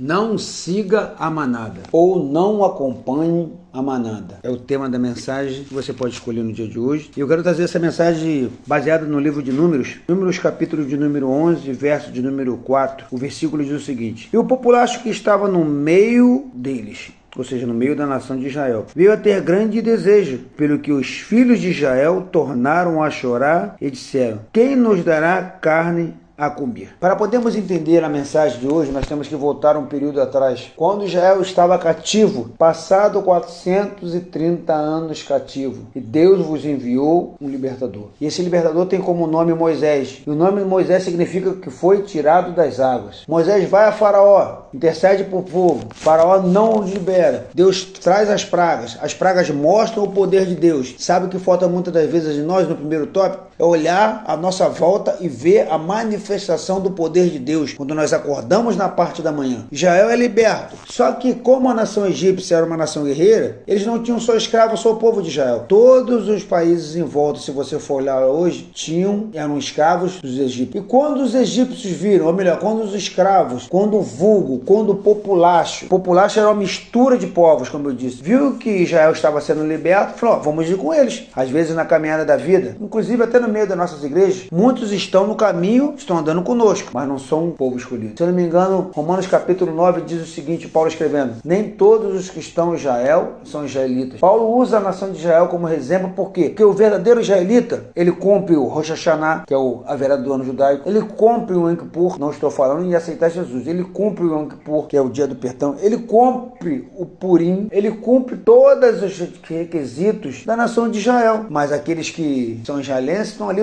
Não siga a manada ou não acompanhe a manada. É o tema da mensagem que você pode escolher no dia de hoje. E eu quero trazer essa mensagem baseada no livro de Números. Números capítulo de número 11, verso de número 4. O versículo diz o seguinte: E o populacho que estava no meio deles, ou seja, no meio da nação de Israel, veio a ter grande desejo, pelo que os filhos de Israel tornaram a chorar e disseram: Quem nos dará carne a comer? Para podermos entender a mensagem de hoje, nós temos que voltar um período atrás, quando Israel estava cativo, passado 430 anos cativo, e Deus vos enviou um libertador. E esse libertador tem como nome Moisés, e o nome de Moisés significa que foi tirado das águas. Moisés vai a Faraó, intercede por povo, Faraó não os libera, Deus traz as pragas mostram o poder de Deus. Sabe o que falta muitas das vezes de nós no primeiro tópico? É olhar à nossa volta e ver a manifestação do poder de Deus quando nós acordamos na parte da manhã. Israel é liberto. Só que como a nação egípcia era uma nação guerreira, eles não tinham só escravos, só o povo de Israel. Todos os países em volta, se você for olhar hoje, eram escravos dos egípcios. E quando os egípcios viram, ou melhor, quando os escravos, quando o vulgo, quando o populacho era uma mistura de povos, como eu disse, viu que Israel estava sendo liberto, falou: vamos ir com eles. Às vezes na caminhada da vida, inclusive até no meio das nossas igrejas, muitos estão no caminho, estão andando conosco, mas não são um povo escolhido. Se eu não me engano, Romanos capítulo 9 diz o seguinte, Paulo escrevendo: Nem todos os que estão em Israel são israelitas. Paulo usa a nação de Israel como exemplo, por quê? Porque o verdadeiro israelita, ele cumpre o Rosh Hashanah, que é a virada do ano judaico, ele cumpre o Yom Kippur, não estou falando em aceitar Jesus, ele cumpre o Yom Kippur, que é o dia do perdão, ele cumpre o Purim, ele cumpre todos os requisitos da nação de Israel, mas aqueles que são israelenses estão ali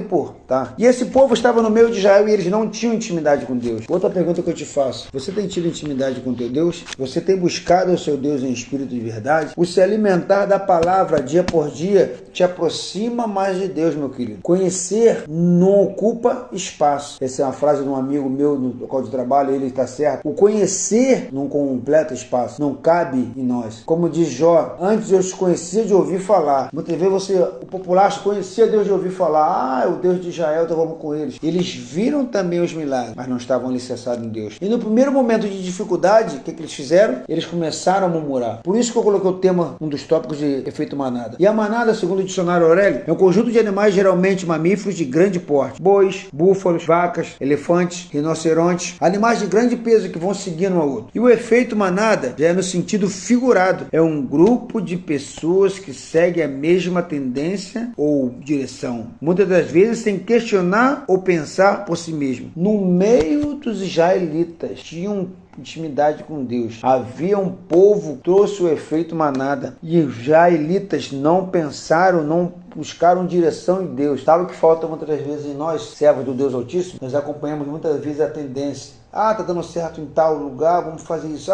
tá? E esse povo estava no meio de Israel e eles não tinham intimidade com Deus. Outra pergunta que eu te faço: você tem tido intimidade com teu Deus? Você tem buscado o seu Deus em espírito de verdade? O se alimentar da palavra dia por dia te aproxima mais de Deus, meu querido. Conhecer não ocupa espaço. Essa é uma frase de um amigo meu no local de trabalho, ele está certo. O conhecer não completa espaço, não cabe em nós. Como diz Jó: antes eu os conhecia de ouvir falar. Muitas vezes o populacho conhecia Deus de ouvir falar. É o Deus de Israel, então vamos com eles. Eles viram também os milagres, mas não estavam alicerçados em Deus. E no primeiro momento de dificuldade, o que eles fizeram? Eles começaram a murmurar. Por isso que eu coloquei o tema, um dos tópicos de efeito manada. E a manada, segundo o dicionário Aurélio, é um conjunto de animais geralmente mamíferos de grande porte: bois, búfalos, vacas, elefantes, rinocerontes, animais de grande peso que vão seguindo um ao outro. E o efeito manada já é no sentido figurado. É um grupo de pessoas que seguem a mesma tendência ou direção, muitas das vezes sem questionar ou pensar por si mesmo. No meio dos israelitas tinham intimidade com Deus. Havia um povo que trouxe o efeito manada. E os israelitas não pensaram, não buscaram direção em Deus. Sabe o que falta muitas das vezes em nós, servos do Deus Altíssimo? Nós acompanhamos muitas vezes a tendência. Tá dando certo em tal lugar, vamos fazer isso.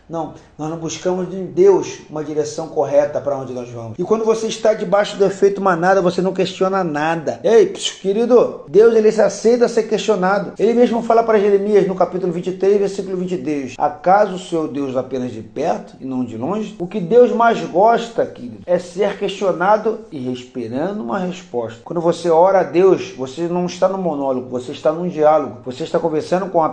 Não, nós não buscamos em Deus uma direção correta para onde nós vamos. E quando você está debaixo do efeito manada, você não questiona nada. Ei, querido, Deus, ele se aceita ser questionado. Ele mesmo fala para Jeremias no capítulo 23, versículo 22. Acaso o seu Deus apenas de perto e não de longe? O que Deus mais gosta, querido, é ser questionado e esperando uma resposta. Quando você ora a Deus, você não está no monólogo, você está num diálogo. Você está conversando com a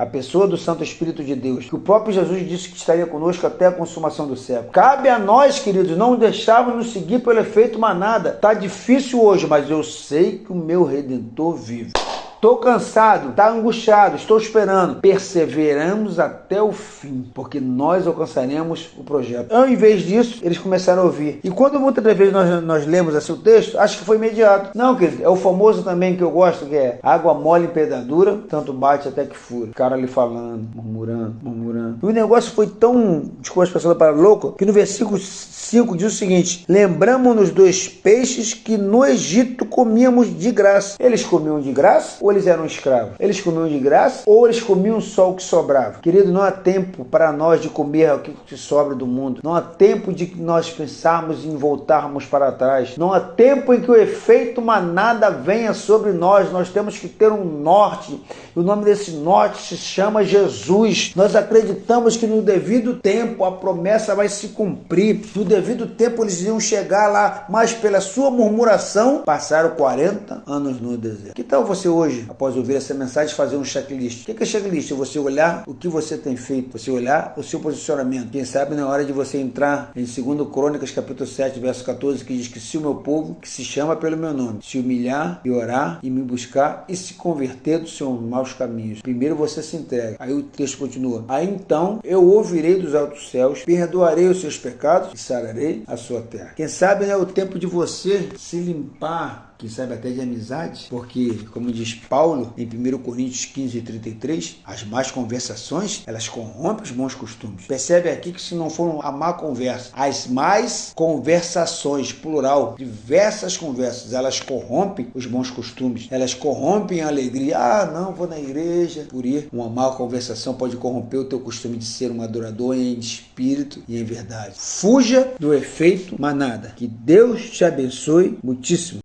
pessoa do Santo Espírito de Deus, que o próprio Jesus disse que estaria conosco até a consumação do século. Cabe a nós, queridos, não deixarmos nos seguir pelo efeito manada. Tá difícil hoje, mas eu sei que o meu Redentor vive. Estou cansado, está angustiado, estou esperando. Perseveramos até o fim, porque nós alcançaremos o projeto. Ao invés disso, eles começaram a ouvir. E quando muitas das vezes nós lemos assim o texto, acho que foi imediato. Não, querido, é o famoso também que eu gosto, que é: água mole em pedradura, tanto bate até que fura. O cara ali falando, murmurando. E o negócio foi tão, desculpa as pessoas para louco, que no versículo 5 diz o seguinte: lembramos-nos dos peixes que no Egito comíamos de graça. Eles comiam de graça ou eles eram escravos? Eles comiam de graça ou eles comiam só o que sobrava? Querido, não há tempo para nós de comer o que sobra do mundo. Não há tempo de nós pensarmos em voltarmos para trás. Não há tempo em que o efeito manada venha sobre nós. Nós temos que ter um norte. E o nome desse norte se chama Jesus. Nós acreditamos acreditamos que no devido tempo a promessa vai se cumprir. No devido tempo eles iam chegar lá, mas pela sua murmuração passaram 40 anos no deserto. Que tal você hoje, após ouvir essa mensagem, fazer um checklist? O que é checklist? É você olhar o que você tem feito, você olhar o seu posicionamento. Quem sabe na hora de você entrar em 2 Crônicas, capítulo 7, verso 14, que diz que se o meu povo, que se chama pelo meu nome, se humilhar e orar e me buscar e se converter dos seus maus caminhos. Primeiro você se entrega. Aí o texto continua. Aí então eu ouvirei dos altos céus, perdoarei os seus pecados e sararei a sua terra. Quem sabe é o tempo de você se limpar, quem sabe até de amizade, porque, como diz Paulo em 1 Coríntios 15:33, as más conversações, elas corrompem os bons costumes. Percebe aqui que se não for a má conversa, as más conversações, plural, diversas conversas, elas corrompem os bons costumes, elas corrompem a alegria. Ah, não, vou na igreja por ir. Uma má conversação pode corromper o teu costume de ser um adorador em espírito e em verdade. Fuja do efeito manada. Que Deus te abençoe muitíssimo.